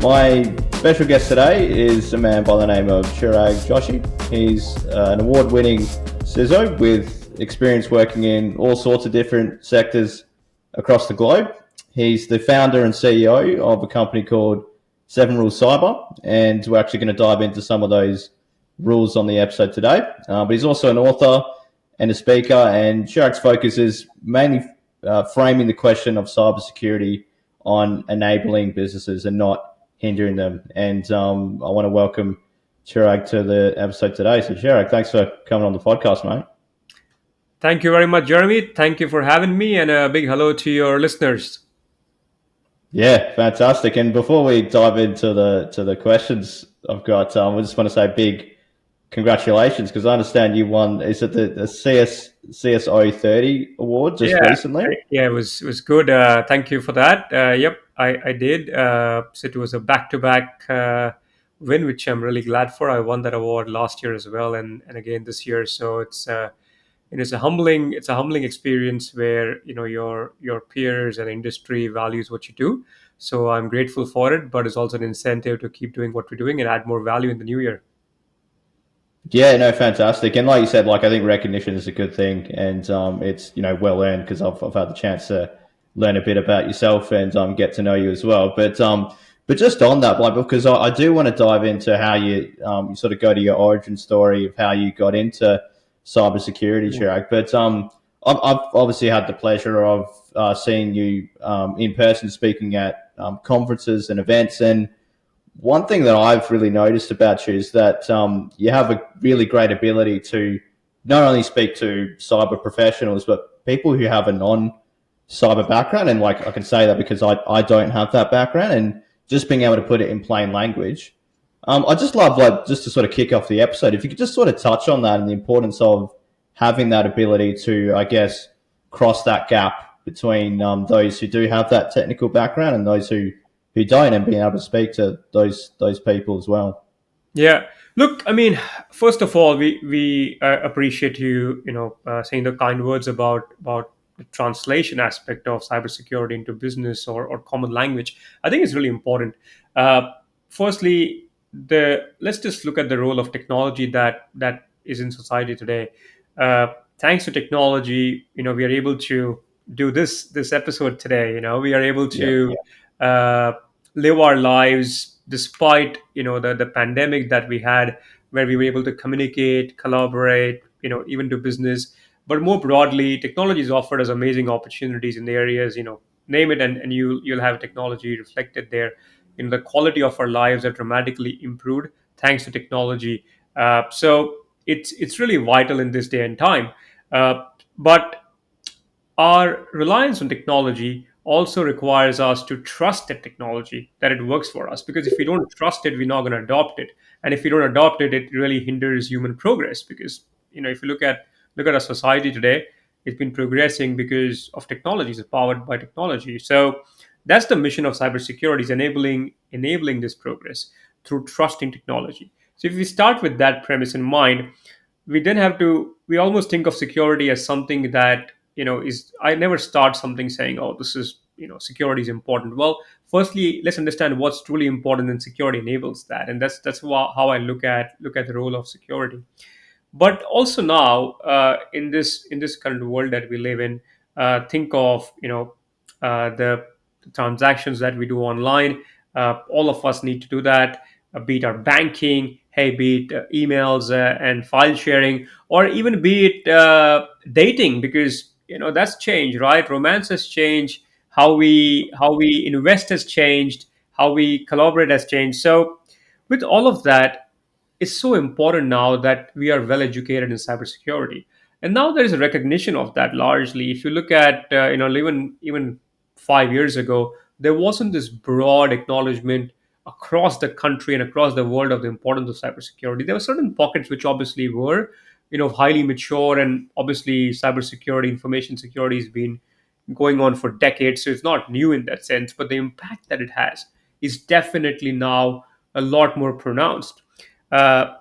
My special guest today is a man by the name of Chirag Joshi. He's an award-winning CISO with experience working in all sorts of different sectors across the globe. He's the founder and CEO of a company called 7 Rules Cyber, and we're actually going to dive into some of those rules on the episode today. But he's also an author and a speaker, and Chirag's focus is mainly framing the question of cybersecurity on enabling businesses and not hindering them. And I want to welcome Chirag to the episode today. So Chirag, thanks for coming on the podcast, mate. Thank you very much, Jeremy. Thank you for having me, and a big hello to your listeners. Yeah, fantastic. And before we dive into the questions I've got, I just want to say big congratulations because I understand you won. Is it the CSO30 award just Yeah, recently? yeah, it was good. Thank you for that. Yep, I did. So it was a back-to-back win, which I'm really glad for. I won that award last year as well, and again this year. So it's a humbling experience where your peers and industry values what you do. So I'm grateful for it, but it's also an incentive to keep doing what we're doing and add more value in the new year. Yeah, no, fantastic. And like you said, like I think recognition is a good thing, and it's well earned because I've had the chance to learn a bit about yourself and get to know you as well. But just on that, like because I do want to dive into how you sort of go to your origin story of how you got into cybersecurity, Chirag. But I've obviously had the pleasure of seeing you in person speaking at conferences and events, and one thing that I've really noticed about you is that you have a really great ability to not only speak to cyber professionals, but people who have a non-cyber background. And like I can say that because I don't have that background, and just being able to put it in plain language. I just love like just to sort of kick off the episode. If you could just sort of touch on that and the importance of having that ability to, I guess, cross that gap between those who do have that technical background and those who don't, and being able to speak to those people as well. Yeah. Look, I mean, first of all, we appreciate you saying the kind words about the translation aspect of cybersecurity into business or common language. I think it's really important. Uh, Firstly, the let's just look at the role of technology that is in society today. Thanks to technology, we are able to do this episode today. We are able Yeah. to uh, live our lives despite the pandemic that we had, where we were able to communicate, collaborate, even do business. But more broadly, technology has offered us amazing opportunities in the areas, name it, and you'll have technology reflected there. The quality of our lives are dramatically improved thanks to technology. So it's really vital in this day and time. But our reliance on technology also requires us to trust that technology, that it works for us. Because if we don't trust it, we're not going to adopt it. And if we don't adopt it, it really hinders human progress. Because if you look at our society today, it's been progressing because of technology. It's powered by technology. So that's the mission of cybersecurity: is enabling this progress through trusting technology. So if we start with that premise in mind, we almost think of security as something that is I never start something saying, oh, this is security is important. Well, firstly, let's understand what's truly important, and security enables that. And how I look at the role of security. But also now, in this current world that we live in, think of the transactions that we do online. All of us need to do that, be it our banking, hey, be it emails and file sharing, or even be it dating, because that's changed, right? Romance has changed, how we invest has changed, how we collaborate has changed. So with all of that, it's so important now that we are well educated in cybersecurity. And now there is a recognition of that largely. If you look at, even 5 years ago, there wasn't this broad acknowledgement across the country and across the world of the importance of cybersecurity. There were certain pockets which obviously were, highly mature, and obviously cybersecurity, information security has been going on for decades, so it's not new in that sense. But the impact that it has is definitely now a lot more pronounced. Uh,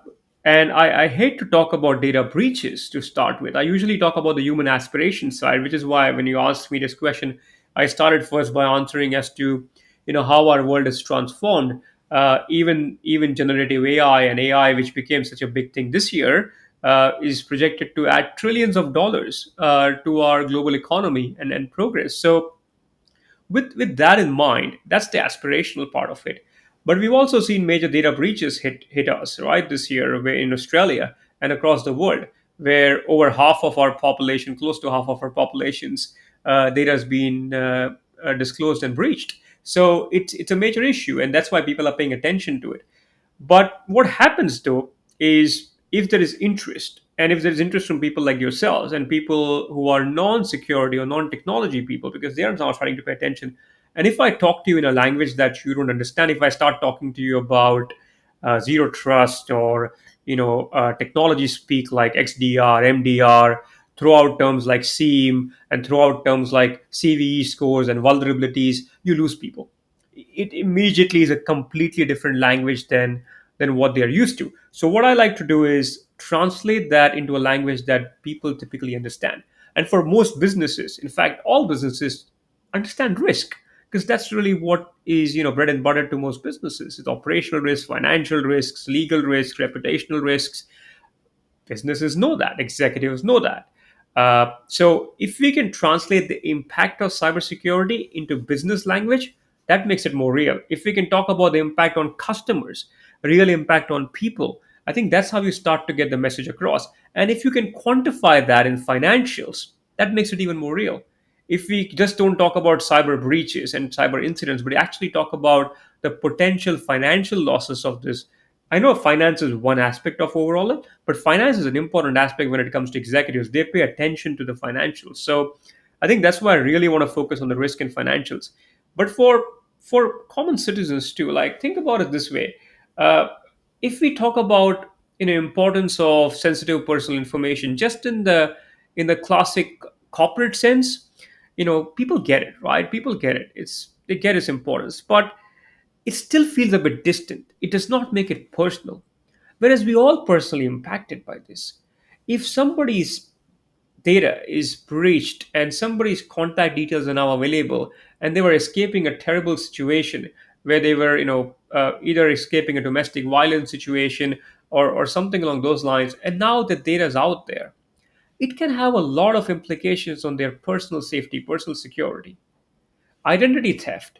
and I hate to talk about data breaches to start with. I usually talk about the human aspiration side, which is why when you asked me this question, I started first by answering as to how our world is transformed. Even generative AI and AI, which became such a big thing this year, is projected to add trillions of dollars to our global economy and progress. So with that in mind, that's the aspirational part of it. But we've also seen major data breaches hit us right this year, in Australia and across the world, where over half of our population, close to half of our population's data has been disclosed and breached. So it's a major issue, and that's why people are paying attention to it. But what happens though is, if there is interest, and if there is interest from people like yourselves and people who are non-security or non-technology people, because they are now starting to pay attention, and if I talk to you in a language that you don't understand, if I start talking to you about zero trust, or technology speak like XDR, MDR, throw out terms like SIEM, and throw out terms like CVE scores and vulnerabilities, you lose people. It immediately is a completely different language than what they are used to. So what I like to do is translate that into a language that people typically understand. And for most businesses, in fact all businesses, understand risk, because that's really what is bread and butter to most businesses. It's operational risk, financial risks, legal risks, reputational risks. Businesses know that, executives know that. So if we can translate the impact of cybersecurity into business language, that makes it more real. If we can talk about the impact on customers, real impact on people, I think that's how you start to get the message across. And if you can quantify that in financials, that makes it even more real. If we just don't talk about cyber breaches and cyber incidents, but actually talk about the potential financial losses of this. I know finance is one aspect of overall, but finance is an important aspect when it comes to executives. They pay attention to the financials. So I think that's why I really want to focus on the risk and financials. But for common citizens too, like, think about it this way. Uh, if we talk about importance of sensitive personal information, just in the classic corporate sense, people get it, right? People get it. They get its importance, but it still feels a bit distant. It does not make it personal. Whereas we all personally impacted by this. If somebody's data is breached and somebody's contact details are now available, and they were escaping a terrible situation where they were, either escaping a domestic violence situation, or something along those lines, and now the data is out there, it can have a lot of implications on their personal safety, personal security. Identity theft,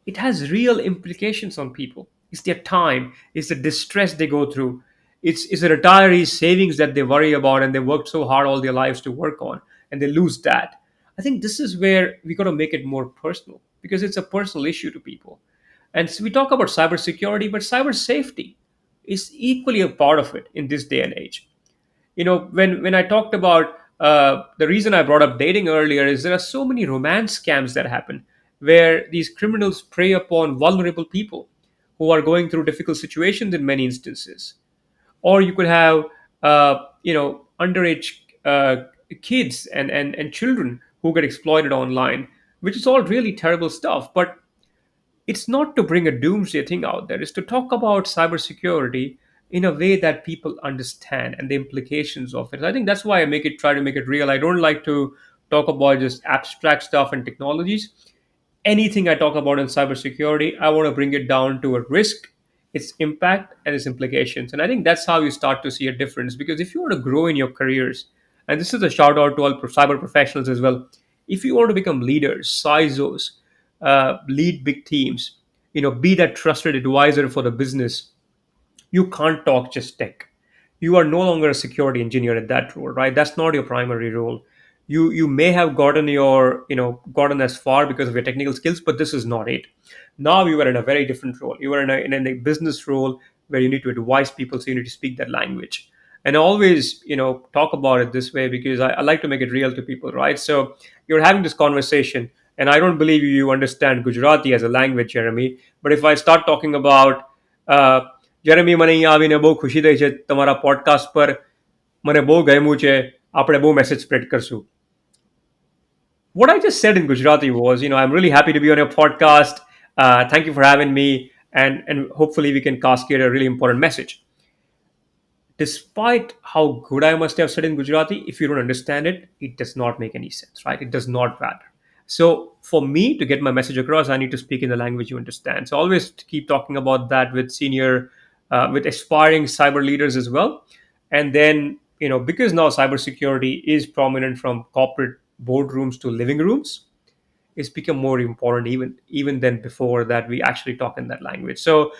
it has real implications on people. It's their time, it's the distress they go through, it's the retirees' savings that they worry about and they worked so hard all their lives to work on, and they lose that. I think this is where we got to make it more personal, because it's a personal issue to people. And so we talk about cybersecurity, but cyber safety is equally a part of it in this day and age. When I talked about the reason I brought up dating earlier is there are so many romance scams that happen, where these criminals prey upon vulnerable people who are going through difficult situations in many instances. Or you could have underage kids and children who get exploited online, which is all really terrible stuff. But it's not to bring a doomsday thing out there. It's to talk about cybersecurity in a way that people understand and the implications of it. I think that's why I try to make it real. I don't like to talk about just abstract stuff and technologies. Anything I talk about in cybersecurity, I want to bring it down to a risk, its impact, and its implications. And I think that's how you start to see a difference. Because if you want to grow in your careers, and this is a shout out to all cyber professionals as well, if you want to become leaders, CISOs, lead big teams, be that trusted advisor for the business, you can't talk just tech. You are no longer a security engineer at that role, right? That's not your primary role. You may have gotten as far because of your technical skills, but this is not it. Now you are in a very different role. You are in a business role where you need to advise people, so you need to speak that language. And I always talk about it this way, because I like to make it real to people, right? So you're having this conversation, and I don't believe you understand Gujarati as a language, Jeremy. But if I start talking about uh, Jeremy, મને અહીંયા આવીને બહુ ખુશી થઈ છે તમારા podcast પર. મને બહુ ગમ્યું છે. આપણે બહુ મેસેજ સ્પ્રેડ કરશું. What I just said in Gujarati was, I'm really happy to be on your podcast. Thank you for having me. And hopefully we can cascade a really important message. Despite how good I must have said in Gujarati, if you don't understand it, it does not make any sense, right? It does not matter. So for me to get my message across, I need to speak in the language you understand. So always keep talking about that with with aspiring cyber leaders as well. And then, because now cybersecurity is prominent from corporate boardrooms to living rooms, it's become more important even than before that we actually talk in that language. So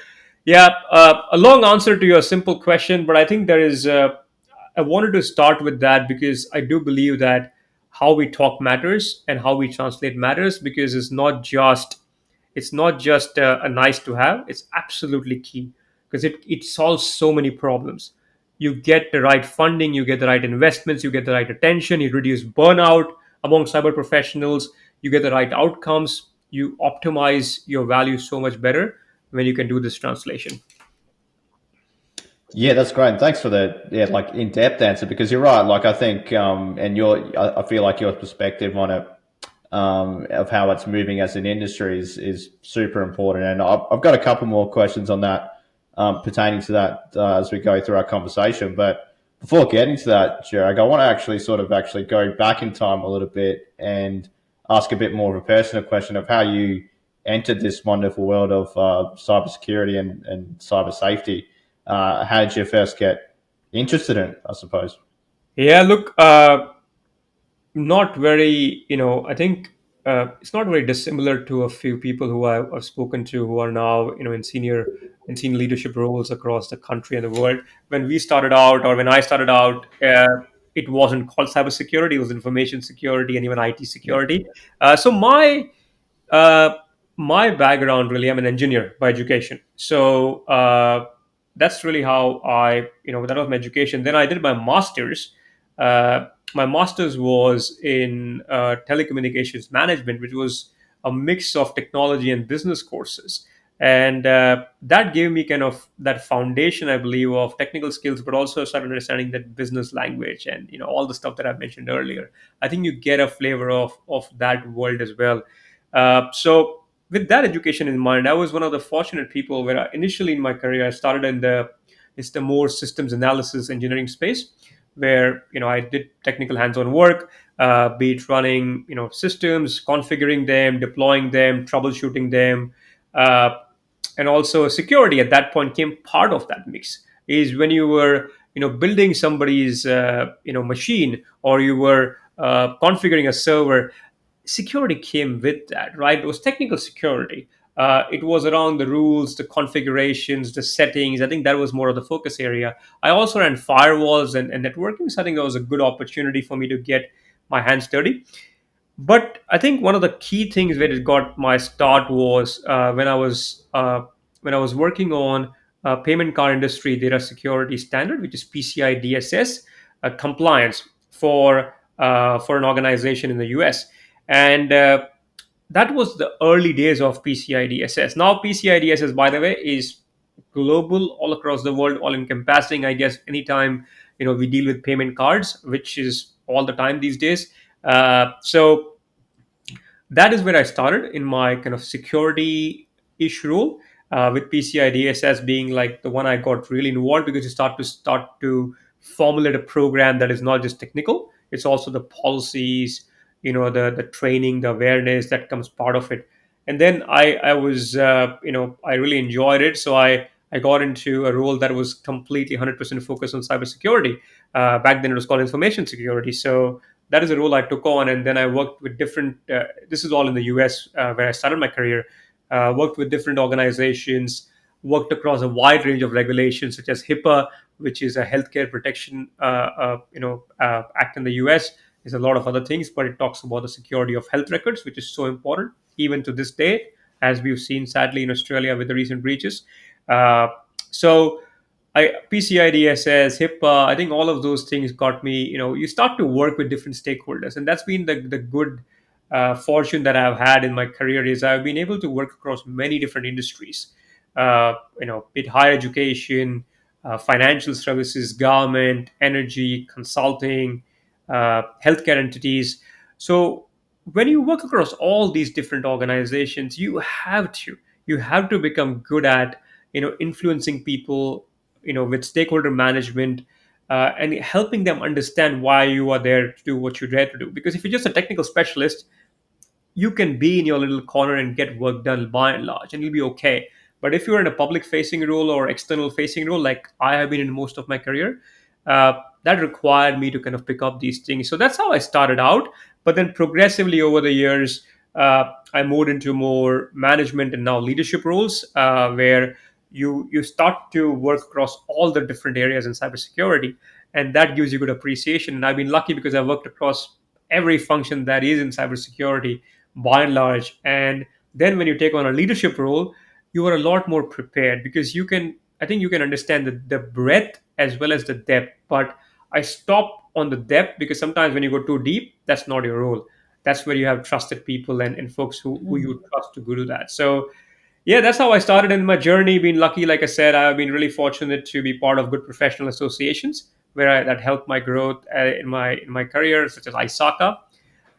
yeah, a long answer to your simple question, but I think there is. I wanted to start with that because I do believe that how we talk matters and how we translate matters, because it's not just a nice to have. It's absolutely key because it solves so many problems. You get the right funding, you get the right investments, you get the right attention, you reduce burnout among cyber professionals, you get the right outcomes, you optimize your value so much better when you can do this translation. Yeah, that's great. And thanks for the like in depth answer, because you're right. Like I think, and I feel like your perspective on it, of how it's moving as an industry is super important. And I've got a couple more questions on that, pertaining to that, as we go through our conversation. But before getting to that, Chirag, I want to actually sort of actually go back in time a little bit and ask a bit more of a personal question of how you entered this wonderful world of cybersecurity and cyber safety. How did you first get interested in it, I suppose? Yeah, look, not very, I think it's not very dissimilar to a few people who I've spoken to who are now, in senior leadership roles across the country and the world. When we started out, or when I started out, it wasn't called cybersecurity; it was information security and even IT Yeah. security. So uh, my background, really, I'm an engineer by education. So that's really how that was my education. Then I did my master's. My master's was in telecommunications management, which was a mix of technology and business courses. And that gave me kind of that foundation, I believe, of technical skills, but also started understanding that business language and all the stuff that I mentioned earlier. I think you get a flavor of that world as well. So with that education in mind, I was one of the fortunate people where initially in my career I started in the more systems analysis engineering space, where I did technical hands-on work, be it running systems, configuring them, deploying them, troubleshooting them, uh, and also security at that point came part of that mix. Is when you were building somebody's machine, or you were configuring a server, security came with that, right? It was technical security. It was around the rules, the configurations, the settings. I think that was more of the focus area. I also ran firewalls and networking, so I think that was a good opportunity for me to get my hands dirty. But I think one of the key things where it got my start was when I was working on payment card industry data security standard, which is PCI DSS compliance for an organization in the US, and that was the early days of PCI DSS. Now PCI DSS, by the way, is global, all across the world, all encompassing. I guess anytime we deal with payment cards, which is all the time these days. So that is where I started in my kind of security ish role, with PCI DSS being like the one I got really involved, because you start to formulate a program that is not just technical; it's also the policies, the training, the awareness that comes part of it. And then I was I really enjoyed it, so I got into a role that was completely 100% focused on cybersecurity. Back then it was called information security. So that is a role I took on, and then I worked with different. This is all in the U.S. Where I started my career. Worked with different organizations, worked across a wide range of regulations such as HIPAA, which is a healthcare protection act in the U.S. There's a lot of other things, but it talks about the security of health records, which is so important even to this day, as we've seen sadly in Australia with the recent breaches. Uh, so PCI DSS, HIPAA, I think all of those things got me, you start to work with different stakeholders. And that's been the good fortune that I've had in my career, is I've been able to work across many different industries, be it higher education, financial services, government, energy, consulting, healthcare entities. So when you work across all these different organizations, you have to become good at influencing people, with stakeholder management, and helping them understand why you are there to do what you're there to do. Because if you're just a technical specialist, you can be in your little corner and get work done by and large, and you'll be okay. But if you're in a public facing role or external facing role, like I have been in most of my career, uh, that required me to kind of pick up these things. So that's how I started out. But then progressively over the years, I moved into more management and now leadership roles, where you start to work across all the different areas in cybersecurity, and that gives you good appreciation. And I've been lucky because I've worked across every function that is in cybersecurity by and large. And then when you take on a leadership role, you are a lot more prepared because you can, I think you can understand the breadth as well as the depth. But I stop on the depth because sometimes when you go too deep, that's not your role. That's where you have trusted people and folks who you trust to go to that. So yeah, that's how I started in my journey. Been lucky, like I said, I've been really fortunate to be part of good professional associations that helped my growth in my career, such as ISACA.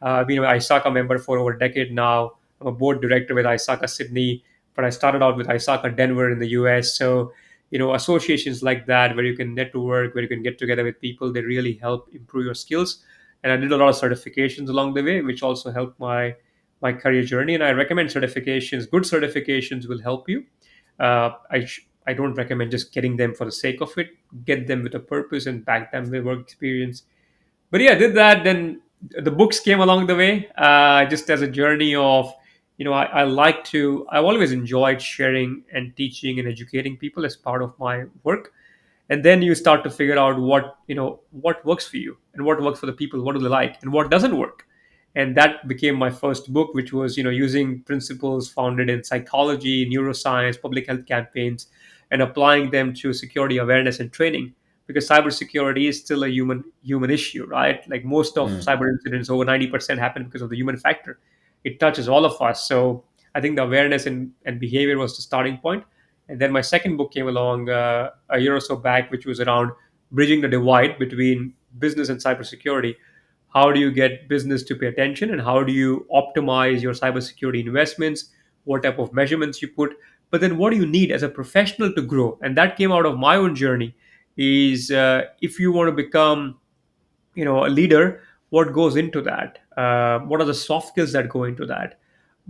I've been an ISACA member for over a decade now. I'm a board director with ISACA Sydney, but I started out with ISACA Denver in the US. So, associations like that where you can network, where you can get together with people, they really help improve your skills. And I did a lot of certifications along the way, which also helped my career journey. And I recommend certifications. Good certifications will help you. I don't recommend just getting them for the sake of it. Get them with a purpose and back them with work experience. But yeah, I did that. Then the books came along the way, just as a journey of, I like to, I've always enjoyed sharing and teaching and educating people as part of my work. And then you start to figure out what works for you and what works for the people, what do they like and what doesn't work. And that became my first book, which was using principles founded in psychology, neuroscience, public health campaigns, and applying them to security awareness and training, because cybersecurity is still a human issue, right? Like most of Mm. cyber incidents, over 90% happen because of the human factor. It touches all of us. So I think the awareness and behavior was the starting point. And then my second book came along a year or so back, which was around bridging the divide between business and cybersecurity. How do you get business to pay attention, and how do you optimize your cybersecurity investments? What type of measurements you put? But then, what do you need as a professional to grow? And that came out of my own journey. Is if you want to become a leader, what goes into that? What are the soft skills that go into that?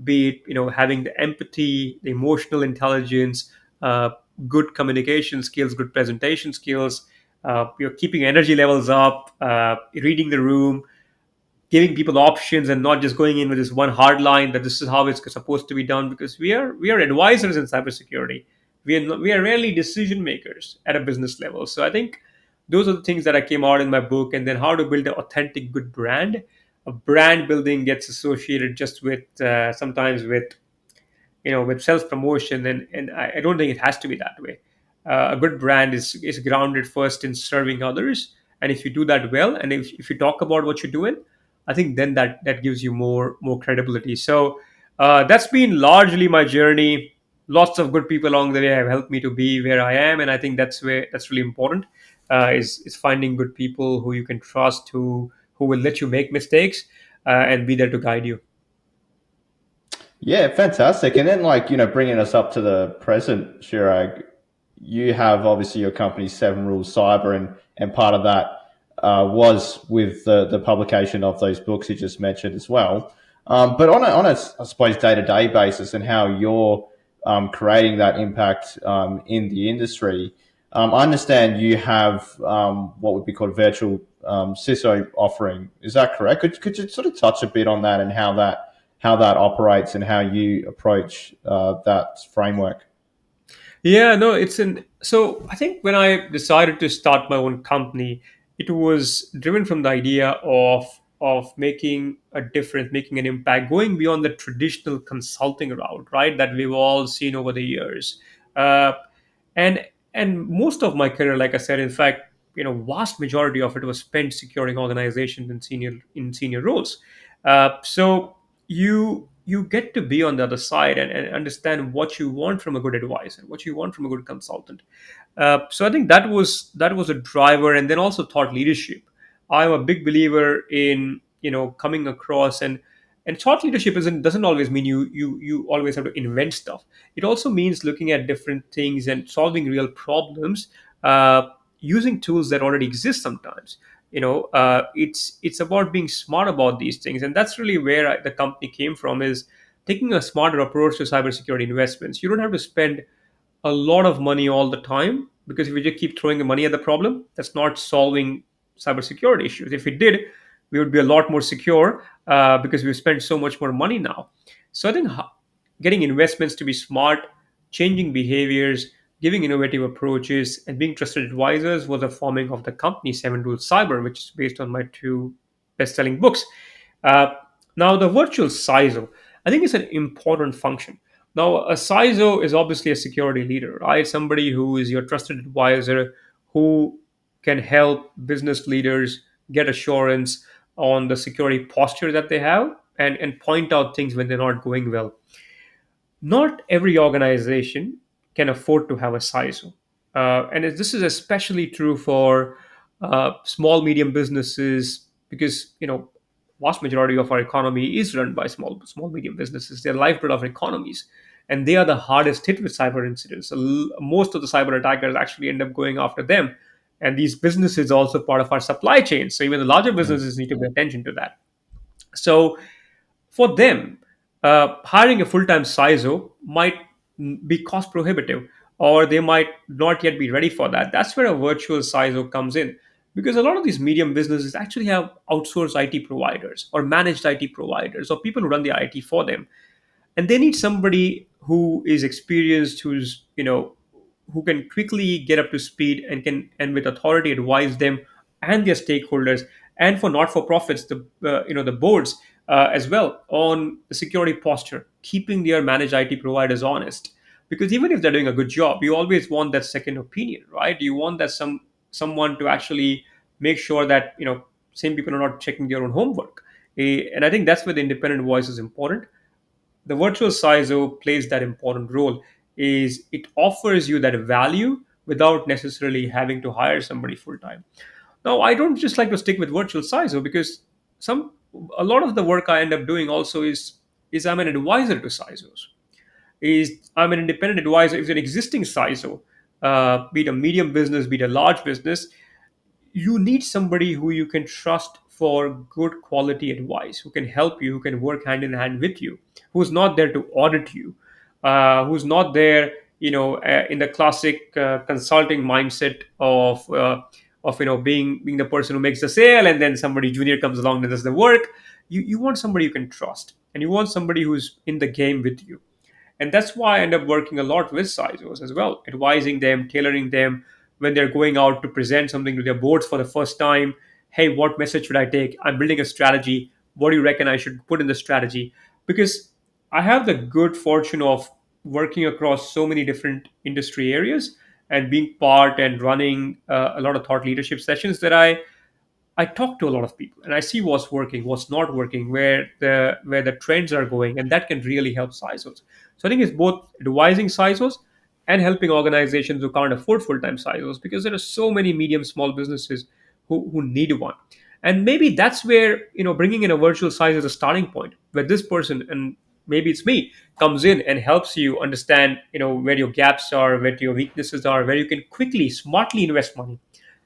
Be it having the empathy, the emotional intelligence, uh, good communication skills, good presentation skills, you're keeping energy levels up, reading the room, giving people options, and not just going in with this one hard line that this is how it's supposed to be done. Because we are advisors in cybersecurity. We are rarely decision makers at a business level. So I think those are the things that I came out in my book. And then how to build an authentic good brand. A brand building gets associated just with sometimes with self promotion, and I don't think it has to be that way. A good brand is grounded first in serving others, and if you do that well, and if you talk about what you're doing, I think then that gives you more credibility. So that's been largely my journey. Lots of good people along the way have helped me to be where I am, and I think that's really important. Is finding good people who you can trust, who will let you make mistakes, and be there to guide you. Yeah, fantastic. And then, like, bringing us up to the present, Chirag, you have obviously your company, Seven Rules Cyber, and part of that was with the publication of those books you just mentioned as well. But on a, I suppose, day to day basis and how you're creating that impact in the industry, I understand you have what would be called virtual CISO offering. Is that correct? Could you sort of touch a bit on that and how that operates and how you approach that framework? Yeah, no, it's in. So I think when I decided to start my own company, it was driven from the idea of making a difference, making an impact, going beyond the traditional consulting route, right? That we've all seen over the years. Uh, and and most of my career, like I said, in fact, vast majority of it was spent securing organizations in senior roles. So you get to be on the other side and understand what you want from a good advisor, what you want from a good consultant. So I think that was a driver, and then also thought leadership. I'm a big believer in coming across, and thought leadership doesn't always mean you always have to invent stuff. It also means looking at different things and solving real problems, using tools that already exist sometimes. it's about being smart about these things, and that's really where the company came from, is taking a smarter approach to cybersecurity investments. You don't have to spend a lot of money all the time, because if we just keep throwing the money at the problem, that's not solving cybersecurity issues. If it did, we would be a lot more secure, because we've spent so much more money now. So I think getting investments to be smart, changing behaviors, giving innovative approaches, and being trusted advisors was the forming of the company Seven Rules Cyber, which is based on my two best-selling books. Uh, Now, the virtual CISO, I think, is an important function. Now, a CISO is obviously a security leader, right? Somebody who is your trusted advisor, who can help business leaders get assurance on the security posture that they have, and point out things when they're not going well. Not every organization can afford to have a CISO. This is especially true for small, medium businesses, because, vast majority of our economy is run by small, medium businesses. They're lifeblood of economies, and they are the hardest hit with cyber incidents. Most of the cyber attackers actually end up going after them. And these businesses are also part of our supply chain. So even the larger Mm. businesses need to pay attention to that. So for them, hiring a full-time CISO might be cost prohibitive, or they might not yet be ready for that. That's where a virtual CISO comes in, because a lot of these medium businesses actually have outsourced IT providers or managed IT providers or people who run the IT for them, and they need somebody who is experienced, who can quickly get up to speed, and can, and with authority, advise them and their stakeholders, and for not for profits, the boards, as well, on the security posture, keeping their managed IT providers honest. Because even if they're doing a good job, you always want that second opinion, right? You want that someone to actually make sure that, same people are not checking their own homework. And I think that's where the independent voice is important. The virtual CISO plays that important role, is it offers you that value without necessarily having to hire somebody full time. Now, I don't just like to stick with virtual CISO, because some a lot of the work I end up doing also is I'm an advisor to CISOs. Is I'm an independent advisor. If an existing CISO, be it a medium business, be it a large business, you need somebody who you can trust for good quality advice, who can help you, who can work hand in hand with you, who's not there to audit you, who's not there, in the classic consulting mindset of being the person who makes the sale, and then somebody junior comes along and does the work. You want somebody you can trust, and you want somebody who's in the game with you. And that's why I end up working a lot with CISOs as well, advising them, tailoring them when they're going out to present something to their boards for the first time. Hey, what message should I take? I'm building a strategy. What do you reckon I should put in the strategy? Because I have the good fortune of working across so many different industry areas, and being part and running a lot of thought leadership sessions, that I talk to a lot of people, and I see what's working, what's not working, where the trends are going, and that can really help CISOs. So I think it's both advising CISOs and helping organizations who can't afford full-time CISOs, because there are so many medium small businesses who need one. And maybe that's where, bringing in a virtual CISO is a starting point, where this person, and maybe it's me, comes in and helps you understand, where your gaps are, where your weaknesses are, where you can quickly, smartly invest money.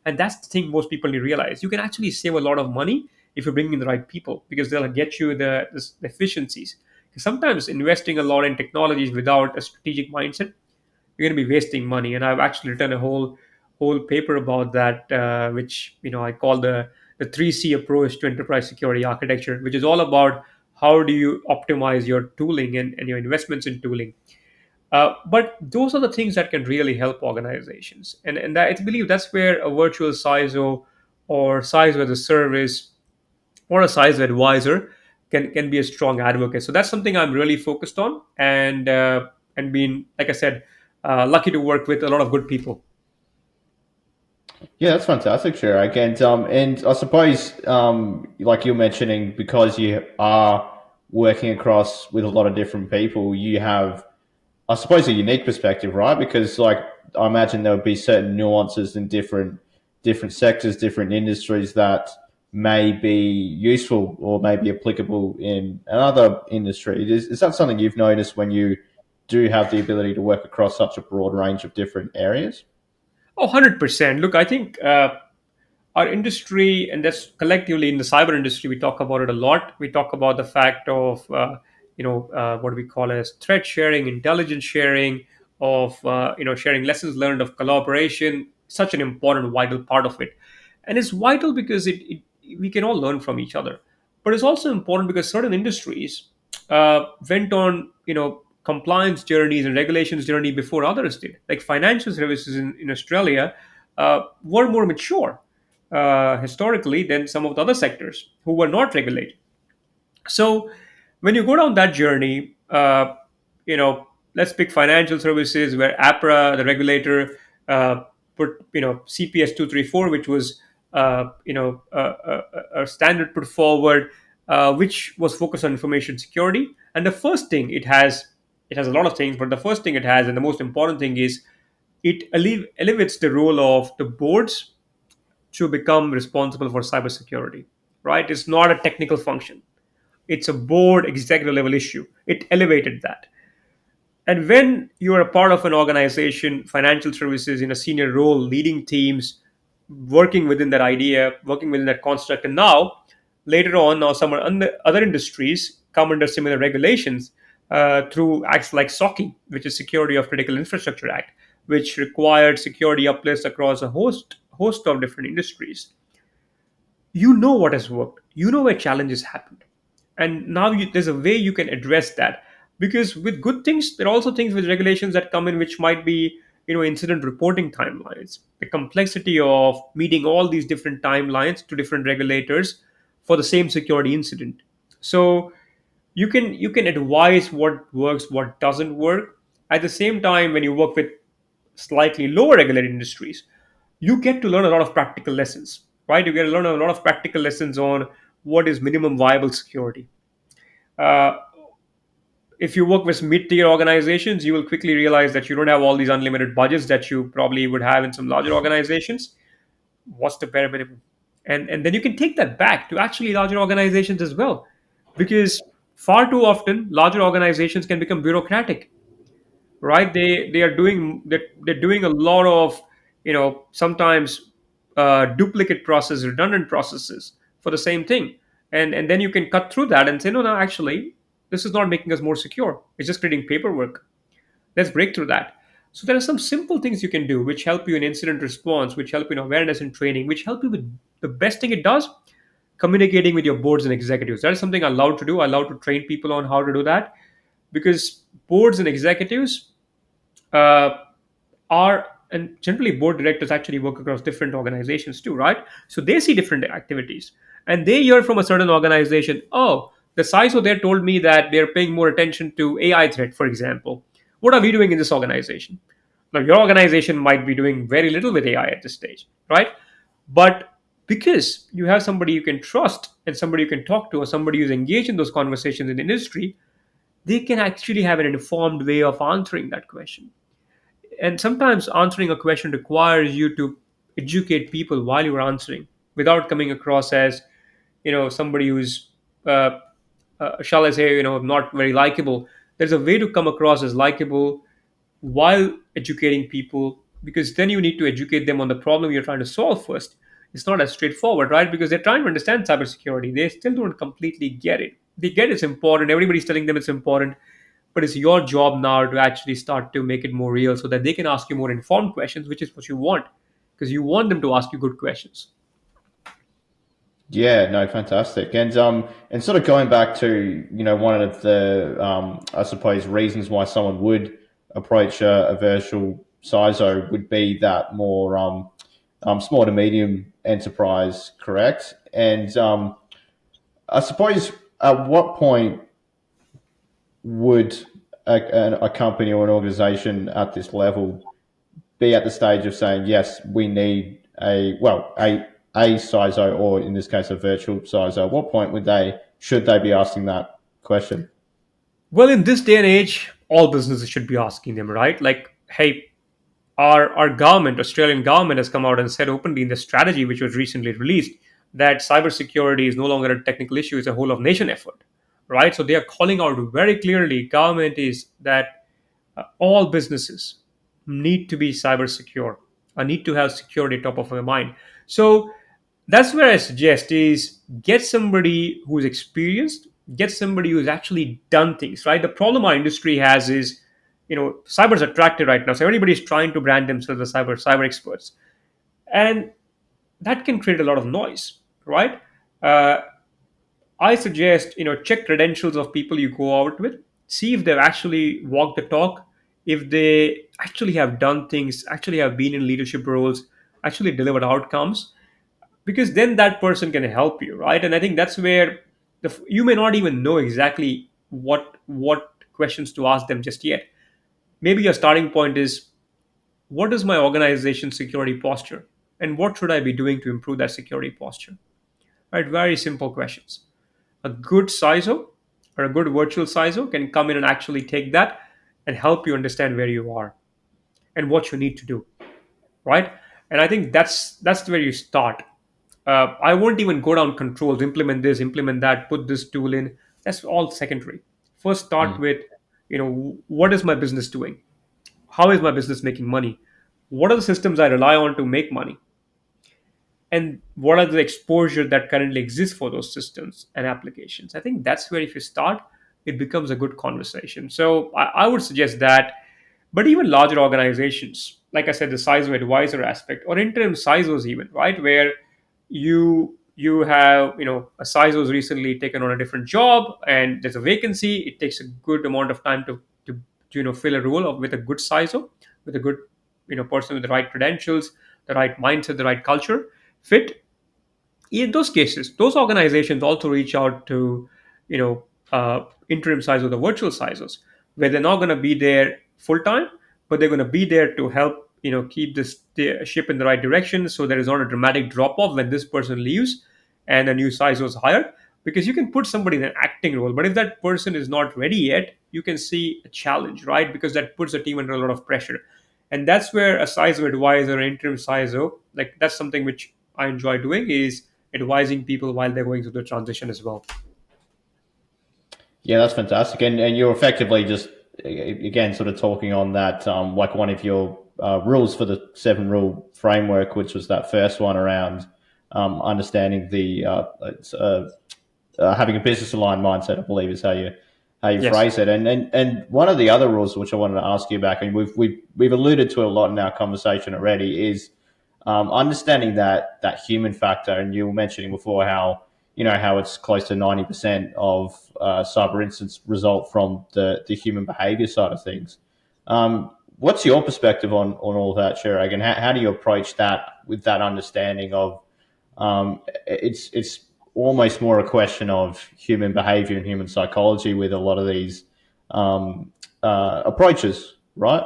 And that's the thing most people need to realize. You can actually save a lot of money if you bring in the right people, because they'll get you the efficiencies. Because sometimes investing a lot in technologies without a strategic mindset, you're going to be wasting money. And I've actually written a whole paper about that, which, I call the 3C approach to enterprise security architecture, which is all about how do you optimize your tooling and your investments in tooling. But those are the things that can really help organizations, and I believe that's where a virtual CISO, or CISO as a service, or a CISO advisor can be a strong advocate. So that's something I'm really focused on, and being, like I said, lucky to work with a lot of good people. Yeah, that's fantastic, Chirag. And I suppose, like you're mentioning, because you are working across with a lot of different people, you have, I suppose, a unique perspective, right? Because, like, I imagine there would be certain nuances in different sectors, different industries that may be useful or may be applicable in another industry. Is that something you've noticed when you do have the ability to work across such a broad range of different areas? Oh, 100%. Look, I think our industry, and that's collectively in the cyber industry, we talk about it a lot. We talk about the fact of what we call as threat sharing, intelligence sharing, of sharing lessons learned, of collaboration. Such an important, vital part of it, and it's vital because it we can all learn from each other. But it's also important because certain industries went on compliance journeys and regulations journey before others did. Like financial services in Australia were more mature historically than some of the other sectors who were not regulated. So when you go down that journey, let's pick financial services where APRA, the regulator, put CPS 234, which was a standard put forward, which was focused on information security. And the first thing it has a lot of things, but the first thing it has, and the most important thing is, it elevates the role of the boards to become responsible for cybersecurity. Right? It's not a technical function, it's a board executive level issue. It elevated that. And when you are a part of an organization, financial services, in a senior role, leading teams, working within that idea, working within that construct, and now later on, now some other industries come under similar regulations through acts like SOCI, which is Security of Critical Infrastructure Act, which required security uplifts across a host of different industries. You know what has worked, you know where challenges happened, and now there's a way you can address that. Because with good things, there are also things with regulations that come in, which might be incident reporting timelines, the complexity of meeting all these different timelines to different regulators for the same security incident. So you can advise what works, what doesn't work. At the same time, when you work with slightly lower regulated industries, you get to learn a lot of practical lessons, right? You get to learn a lot of practical lessons on what is minimum viable security. Uh, if you work with mid-tier organizations, you will quickly realize that you don't have all these unlimited budgets that you probably would have in some larger organizations. What's the bare minimum? And then you can take that back to actually larger organizations as well, because far too often larger organizations can become bureaucratic, right? They're doing a lot of sometimes duplicate process, redundant processes for the same thing. And then you can cut through that and say, no, no, actually this is not making us more secure, it's just creating paperwork. Let's break through that. So there are some simple things you can do which help you in incident response, which help you in awareness and training, which help you with the best thing it does, communicating with your boards and executives. That is something I love to do. I love to train people on how to do that, because boards and executives uh, are, and generally board directors actually work across different organizations too, right? So they see different activities, and they hear from a certain organization, oh, the CISO there told me that they're paying more attention to AI threat, for example. What are we doing in this organization? Now your organization might be doing very little with AI at this stage, right? But because you have somebody you can trust and somebody you can talk to, or somebody who's engaged in those conversations in the industry, they can actually have an informed way of answering that question. And sometimes answering a question requires you to educate people while you're answering, without coming across as somebody who's uh, shall I say, not very likable. There's a way to come across as likable while educating people, because then you need to educate them on the problem you're trying to solve first. It's not as straightforward, right? Because they're trying to understand cybersecurity, they still don't completely get it. They get it's important, everybody's telling them it's important, but it's your job now to actually start to make it more real, so that they can ask you more informed questions, which is what you want, because you want them to ask you good questions. Yeah, no, fantastic. And sort of going back to, one of the I suppose reasons why someone would approach a virtual CISO would be that more small to medium enterprise, correct? And I suppose at what point would a company or an organization at this level be at the stage of saying, yes, we need a CISO, or in this case, a virtual CISO? At what point should they be asking that question? Well, in this day and age, all businesses should be asking them, right? Like, hey, our government, Australian government, has come out and said openly in the strategy, which was recently released, that cybersecurity is no longer a technical issue; it's a whole of nation effort, right? So they are calling out very clearly. Government is that all businesses need to be cyber secure, need to have security top of their mind. So That's where I suggest is get somebody who's experienced, get somebody who's actually done things, right? The problem our industry has is, cyber's attractive right now. So everybody's trying to brand themselves as cyber experts. And that can create a lot of noise, right? Uh, I suggest, check credentials of people you go out with, see if they've actually walked the talk, if they actually have done things, actually have been in leadership roles, actually delivered outcomes, because then that person can help you, right? And I think that's where you may not even know exactly what questions to ask them just yet. Maybe your starting point is, what is my organization's security posture, and what should I be doing to improve that security posture? Right, very simple questions. A good CISO or a good virtual CISO can come in and actually take that and help you understand where you are and what you need to do, right? And I think that's where you start. I won't even go down controls, implement this, implement that, put this tool in. That's all secondary. First, start Mm. with, what is my business doing? How is my business making money? What are the systems I rely on to make money? And what are the exposure that currently exists for those systems and applications? I think that's where if you start, it becomes a good conversation. So I would suggest that. But even larger organizations, like I said, the CISO advisor aspect or interim CISOs even, right, where you have, a CISO's recently taken on a different job and there's a vacancy. It takes a good amount of time to fill a role with a good CISO, with a good, person with the right credentials, the right mindset, the right culture fit. In those cases, those organizations also reach out to, interim size or the virtual sizes, where they're not going to be there full time, but they're going to be there to help, keep the ship in the right direction, so there is not a dramatic drop off when this person leaves and a new size was hired. Because you can put somebody in an acting role, but if that person is not ready yet, you can see a challenge, right? Because that puts the team under a lot of pressure. And that's where a CISO advisor, an interim CISO, like that's something which I enjoy doing, is advising people while they're going through the transition as well. Yeah, that's fantastic. And you're effectively just, again, sort of talking on that, like one of your rules for the seven rule framework, which was that first one around understanding having a business aligned mindset, I believe is how you Yes. phrase it. And one of the other rules which I wanted to ask you about, and we've alluded to it a lot in our conversation already, is understanding that human factor. And you were mentioning before how how it's close to 90% of cyber incidents result from the human behavior side of things. What's your perspective on all of that, Chirag, and how do you approach that with that understanding of it's almost more a question of human behavior and human psychology with a lot of these approaches, right?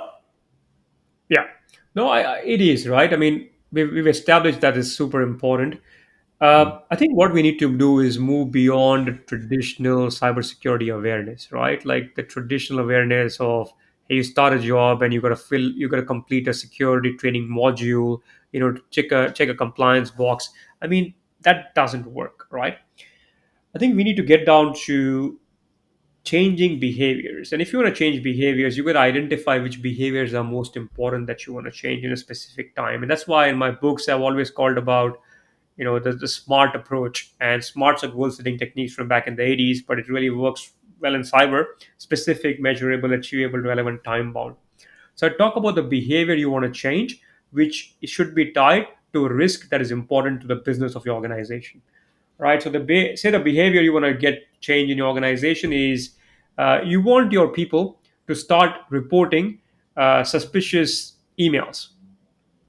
Yeah. No, it is, right. I mean, we've established that is super important. Mm. I think what we need to do is move beyond traditional cybersecurity awareness, right? Like the traditional awareness of, hey, you start a job and you got to complete a security training module, to check a compliance box. I mean, that doesn't work, right? I think we need to get down to changing behaviors. And if you want to change behaviors, you got to identify which behaviors are most important that you want to change in a specific time. And that's why in my books I've always called about, the smart approach. And smarts are goal setting techniques from back in the 80s, but it really works well in cyber: specific, measurable, achievable, relevant, time bound. So I talk about the behavior you want to change, which should be tied to a risk that is important to the business of your organization, right? So say the behavior you want to get change in your organization is, you want your people to start reporting suspicious emails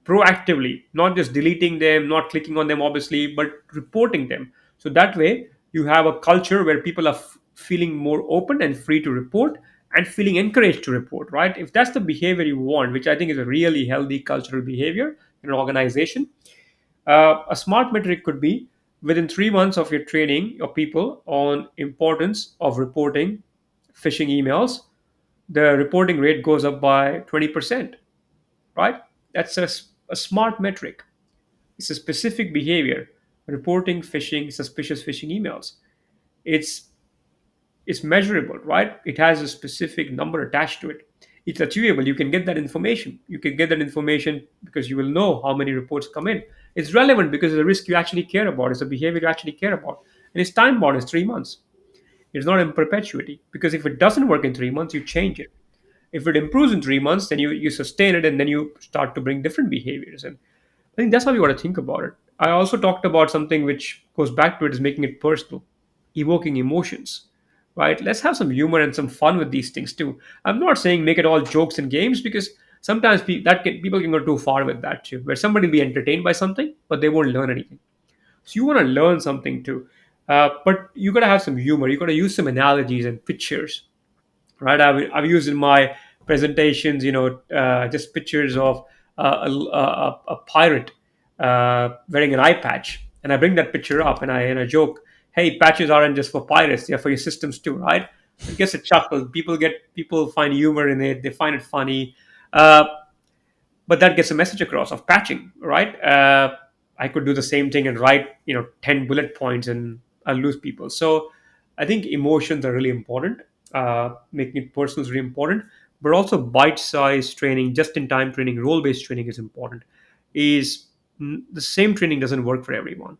proactively, not just deleting them, not clicking on them, obviously, but reporting them. So that way, you have a culture where people are feeling more open and free to report and feeling encouraged to report, right? If that's the behavior you want, which I think is a really healthy cultural behavior in an organization, a smart metric could be within 3 months of your training your people on importance of reporting phishing emails, the reporting rate goes up by 20%, right? That's a smart metric. It's a specific behavior, reporting phishing, suspicious phishing emails. It's it's measurable, right? It has a specific number attached to it. It's achievable. You can get that information. You can get that information because you will know how many reports come in. It's relevant because it's a risk you actually care about, it's a behavior you actually care about, and it's time bound, it's 3 months. It's not in perpetuity, because if it doesn't work in 3 months, you change it. If it improves in 3 months, then you sustain it, and then you start to bring different behaviors. And I think that's how you got to think about it. I also talked about something which goes back to it, is making it personal, evoking emotions, right? Let's have some humor and some fun with these things too. I'm not saying make it all jokes and games, because sometimes people can go too far with that too, where somebody will be entertained by something, but they won't learn anything. So you want to learn something too. But you got to have some humor. You got to use some analogies and pictures, right? I've used in my presentations, just pictures of a pirate wearing an eye patch, and I bring that picture up, and I joke, "Hey, patches aren't just for pirates; they're for your systems too, right?" It gets a chuckle. People find humor in it. They find it funny. Uh, but that gets a message across of patching, right? I could do the same thing and write 10 bullet points, and I'll lose people. So I think emotions are really important. Making it personal is really important, but also bite-sized training, just-in-time training, role-based training is important. Is The same training doesn't work for everyone,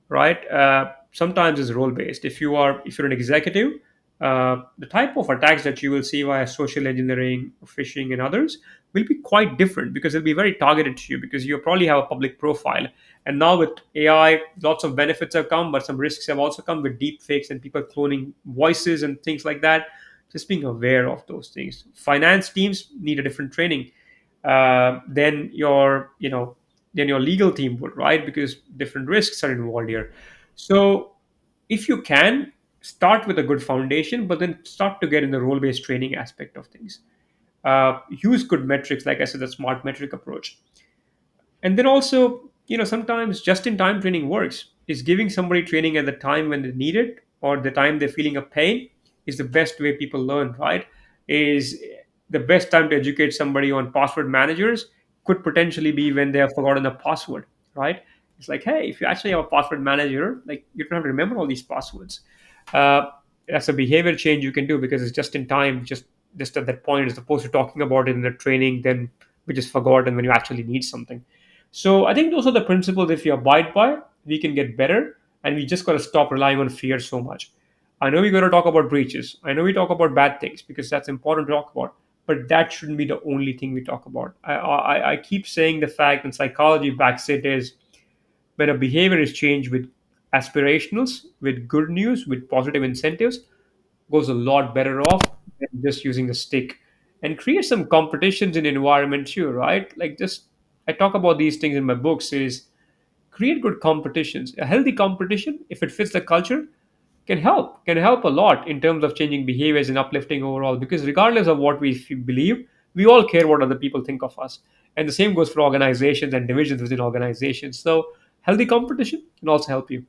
right? Sometimes it's role based. If you're an executive, the type of attacks that you will see via social engineering, phishing, and others will be quite different, because they'll be very targeted to you, because you probably have a public profile. And now with AI, lots of benefits have come, but some risks have also come with deep fakes and people cloning voices and things like that. Just being aware of those things. Finance teams need a different training than your legal team would, right? Because different risks are involved here. So if you can, start with a good foundation, but then start to get in the role-based training aspect of things. Use good metrics, like I said, the smart metric approach. And then also, sometimes just in time training works. Is giving somebody training at the time when they need it, or the time they're feeling a pain, is the best way people learn, right? Is the best time to educate somebody on password managers could potentially be when they have forgotten a password, right? It's like, hey, if you actually have a password manager, like, you don't have to remember all these passwords. uh, that's a behavior change you can do, because it's just in time, just at that point, as opposed to talking about it in the training, then we just forgotten when you actually need something. So I think those are the principles. If you abide by, we can get better, and we just got to stop relying on fear so much. I know we got to talk about breaches. I know we talk about bad things, because that's important to talk about. But that shouldn't be the only thing we talk about. I keep saying the fact, and psychology backs it, is when a behavior is changed with aspirationals, with good news, with positive incentives, goes a lot better off than just using a stick. And create some competitions in environment too, right? Like, just, I talk about these things in my books, is create good competitions. A healthy competition, if it fits the culture, can help a lot in terms of changing behaviors and uplifting overall, because regardless of what we believe, we all care what other people think of us. And the same goes for organizations and divisions within organizations. So healthy competition can also help you.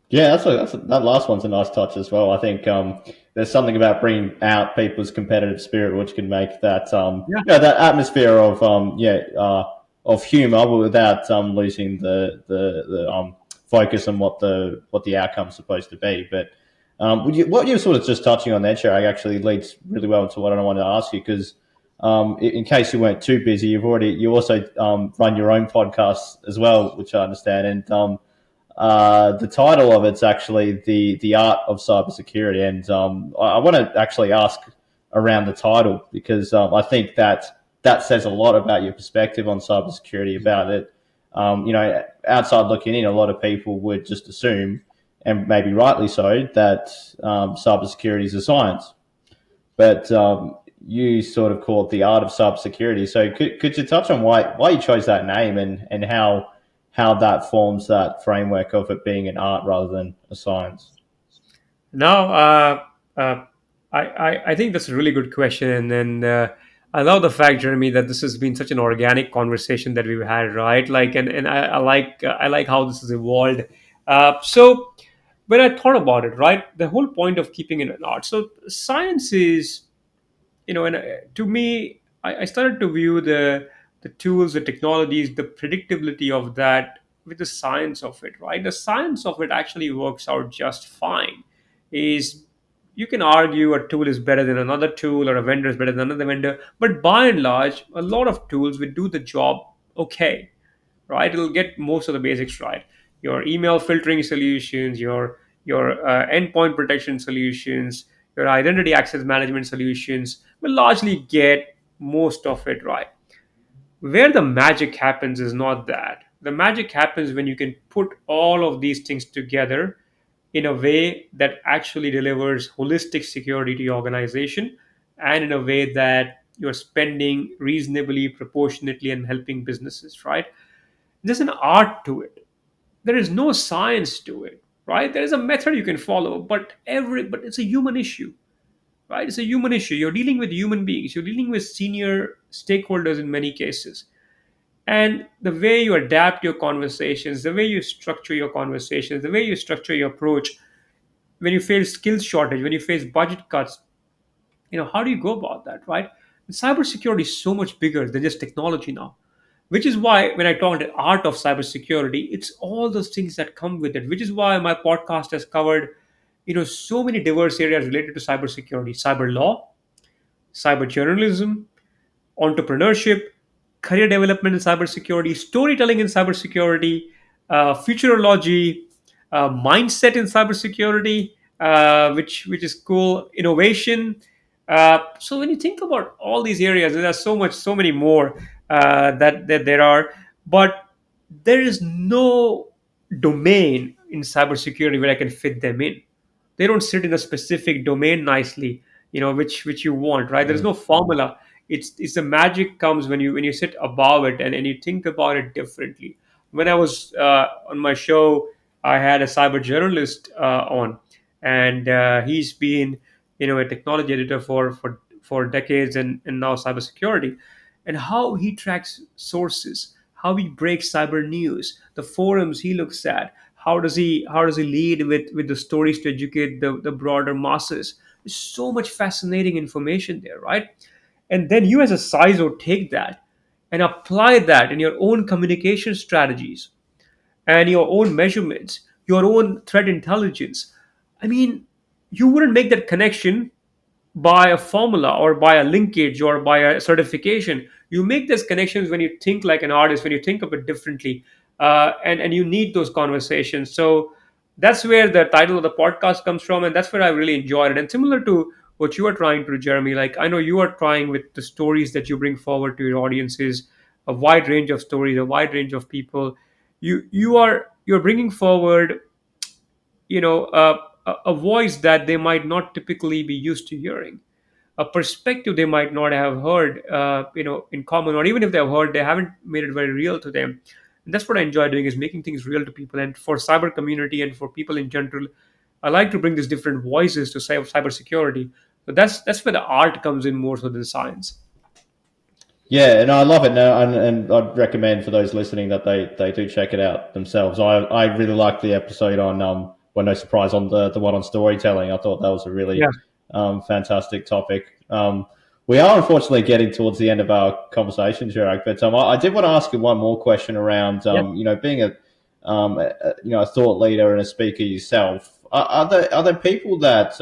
Yeah, that last one's a nice touch as well. I think there's something about bringing out people's competitive spirit, which can make that Yeah. that atmosphere of of humour, but without losing the focus on what the outcome's supposed to be. But what you're sort of just touching on there, Chirag, actually leads really well into what I wanted to ask you, because in case you weren't too busy, you also run your own podcast as well, which I understand, and the title of it's actually the art of cybersecurity, and I want to actually ask around the title, because I think that says a lot about your perspective on cybersecurity. About it, outside looking in, a lot of people would just assume, and maybe rightly so, that cybersecurity is a science, but you sort of call it the art of cybersecurity. So could you touch on why you chose that name, and how that forms that framework of it being an art rather than a science? Now, uh, I think that's a really good question, and then I love the fact, Jeremy, that this has been such an organic conversation that we've had, right? Like, and I like how this has evolved. So when I thought about it, right, the whole point of keeping it an art. So science is, and to me, I started to view the tools, the technologies, the predictability of that with the science of it, right? The science of it actually works out just fine. Is You can argue a tool is better than another tool, or a vendor is better than another vendor, but by and large, a lot of tools will do the job okay, right? It'll get most of the basics right. Your email filtering solutions, your endpoint protection solutions, your identity access management solutions will largely get most of it right. Where the magic happens is not that. The magic happens when you can put all of these things together in a way that actually delivers holistic security to your organization, and in a way that you're spending reasonably proportionately and helping businesses, right? There's an art to it. There is no science to it, right? There is a method you can follow, but it's a human issue, right? It's a human issue. You're dealing with human beings. You're dealing with senior stakeholders in many cases, and the way you adapt your conversations, the way you structure your conversations, the way you structure your approach when you face skills shortage, when you face budget cuts, how do you go about that, right? And cybersecurity is so much bigger than just technology now, which is why when I talk the art of cybersecurity, it's all those things that come with it, which is why my podcast has covered so many diverse areas related to cybersecurity: cyber law, cyber journalism, entrepreneurship, career development in cybersecurity, storytelling in cybersecurity, futurology, mindset in cybersecurity, which is cool, innovation. So when you think about all these areas, there's so many more that there are, but there is no domain in cybersecurity where I can fit them in. They don't sit in a specific domain nicely, which you want, right? There's Mm. no formula. It's the magic comes when you sit above it, and you think about it differently. When I was on my show, I had a cyber journalist on, and he's been a technology editor for decades, and now cybersecurity, and how he tracks sources, how he breaks cyber news, the forums he looks at, how does he lead with the stories to educate the broader masses. There's so much fascinating information there, right? And then you as a CISO take that and apply that in your own communication strategies and your own measurements, your own threat intelligence. I mean, you wouldn't make that connection by a formula or by a linkage or by a certification. You make those connections when you think like an artist, when you think of it differently, and you need those conversations. So that's where the title of the podcast comes from, and that's where I really enjoyed it. And similar to what you are trying to do, Jeremy, like I know you are trying with the stories that you bring forward to your audiences, a wide range of stories, a wide range of people. You're bringing forward a voice that they might not typically be used to hearing, a perspective they might not have heard, in common, or even if they've heard, they haven't made it very real to them. And that's what I enjoy doing, is making things real to people. And for cyber community and for people in general, I like to bring these different voices to cyber security. So that's where the art comes in more so than science. Yeah, and I love it now, and I'd recommend for those listening that they do check it out themselves. I really liked the episode on well, no surprise, on the one on storytelling. I thought that was a really Yeah. fantastic topic. We are unfortunately getting towards the end of our conversation, Chirag, but I did want to ask you one more question around Yeah. being a thought leader and a speaker yourself. Are there people that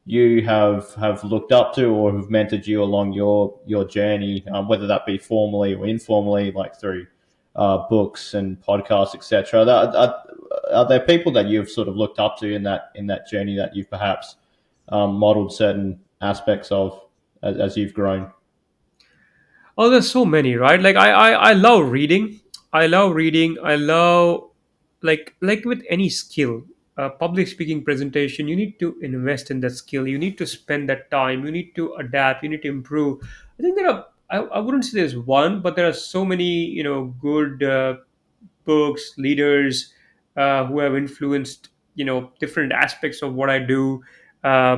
you have looked up to or have mentored you along your journey, whether that be formally or informally, like through books and podcasts, etc. Are there people that you've sort of looked up to in that journey that you've perhaps modeled certain aspects of as you've grown? Oh, there's so many, right? Like I love reading. I love reading. I love, like with any skill, public speaking, presentation. You need to invest in that skill. You need to spend that time. You need to adapt. You need to improve. I think there are. I wouldn't say there's one, but there are so many good books, leaders who have influenced different aspects of what I do.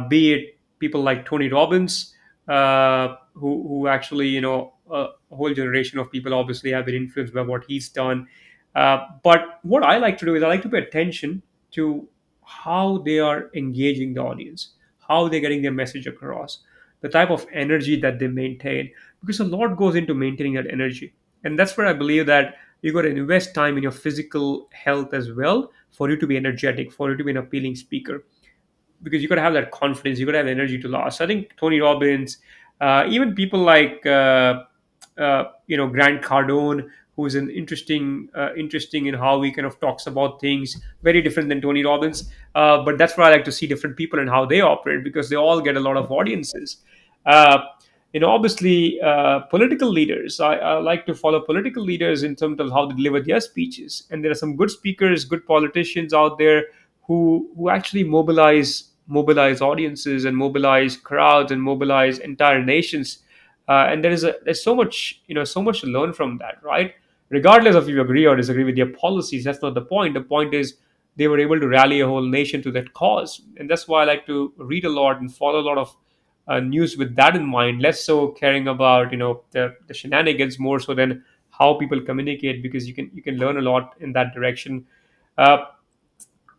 Be it people like Tony Robbins, who actually a whole generation of people obviously have been influenced by what he's done. But what I like to do is I like to pay attention to how they are engaging the audience, how they're getting their message across, the type of energy that they maintain, because a lot goes into maintaining that energy. And that's where I believe that you got to invest time in your physical health as well for you to be energetic, for you to be an appealing speaker, because you got to have that confidence, you got to have energy to last. So I think Tony Robbins, even people like Grant Cardone, who's an interesting in how he kind of talks about things, very different than Tony Robbins. But that's where I like to see different people and how they operate, because they all get a lot of audiences. Uh, Obviously, political leaders. I like to follow political leaders in terms of how they deliver their speeches, and there are some good speakers, good politicians out there who actually mobilize audiences and mobilize crowds and mobilize entire nations. And there's so much, so much to learn from that, right? Regardless of if you agree or disagree with their policies, that's not the point. The point is they were able to rally a whole nation to that cause, and that's why I like to read a lot and follow a lot of news with that in mind, less so caring about the shenanigans, more so than how people communicate, because you can learn a lot in that direction. uh,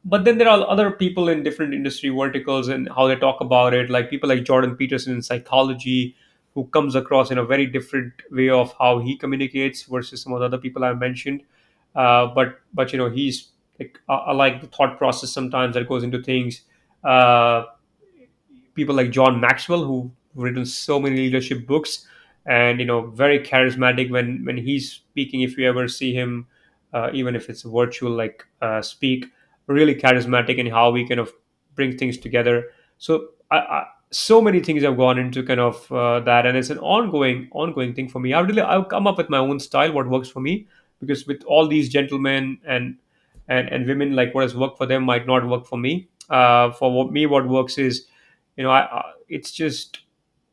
but then there are other people in different industry verticals and how they talk about it, like people like Jordan Peterson in psychology, who comes across in a very different way of how he communicates versus some of the other people I mentioned. But he's like, I like the thought process sometimes that goes into things. uh, People like John Maxwell, who've written so many leadership books, and very charismatic when he's speaking. If you ever see him, even if it's virtual, like speak, really charismatic in how we kind of bring things together. So so many things have gone into kind of that, and it's an ongoing thing for me. I'll come up with my own style, what works for me, because with all these gentlemen and women, like what has worked for them might not work for me. What works is, it's just,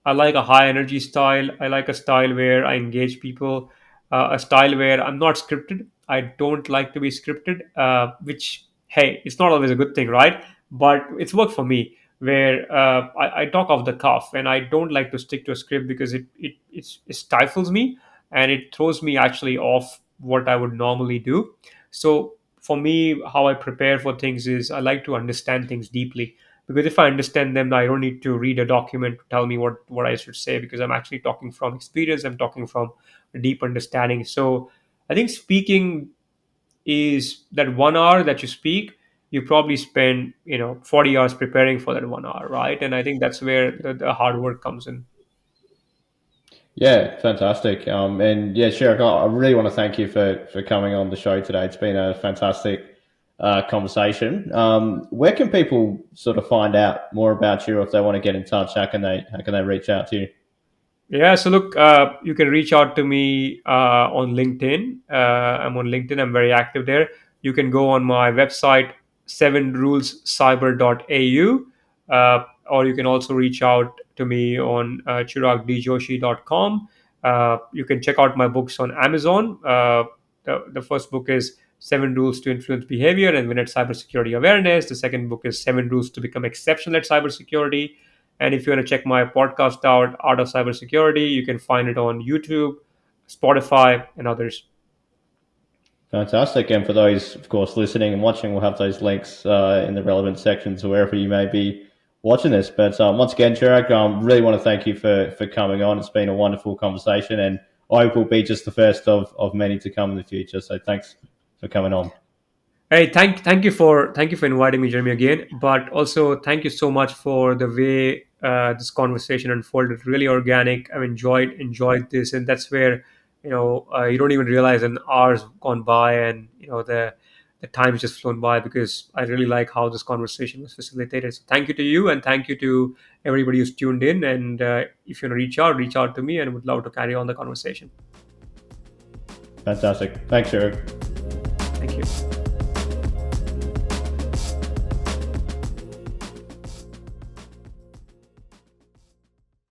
I like a high energy style. I like a style where I engage people, a style where I'm not scripted. I don't like to be scripted, which, hey, it's not always a good thing, right? But it's worked for me, where I talk off the cuff, and I don't like to stick to a script, because it stifles me, and it throws me actually off what I would normally do. So for me, how I prepare for things is I like to understand things deeply, because if I understand them, I don't need to read a document to tell me what I should say, because I'm actually talking from experience. I'm talking from a deep understanding. So I think speaking is that 1 hour that you speak, you probably spend 40 hours preparing for that 1 hour, right? And I think that's where the hard work comes in. Yeah, fantastic. And yeah, sure. I really want to thank you for coming on the show today. It's been a fantastic conversation. Where can people sort of find out more about you if they want to get in touch? How can they reach out to you? Yeah, so look, you can reach out to me on LinkedIn. I'm on LinkedIn, I'm very active there. You can go on my website, 7rulescyber.au, or you can also reach out to me on chiragdjoshi.com. You can check out my books on Amazon. The first book is Seven Rules to Influence Behavior and Win at Cybersecurity Awareness. The second book is Seven Rules to Become Exceptional at Cybersecurity. And if you want to check my podcast out, Art of Cybersecurity, you can find it on YouTube, Spotify, and others. Fantastic. And for those, of course, listening and watching, we'll have those links in the relevant sections wherever you may be watching this. But once again, Chirag, really want to thank you for coming on. It's been a wonderful conversation, and I hope will be just the first of many to come in the future. So thanks for coming on. Hey, thank you for inviting me, Jeremy, again. But also thank you so much for the way this conversation unfolded. Really organic. I've enjoyed this, and that's where you don't even realize an hour's gone by, and the time's just flown by, because I really like how this conversation was facilitated. So thank you to you, and thank you to everybody who's tuned in. And if you want to reach out to me, and would love to carry on the conversation. Fantastic. Thanks, Chirag. Thank you.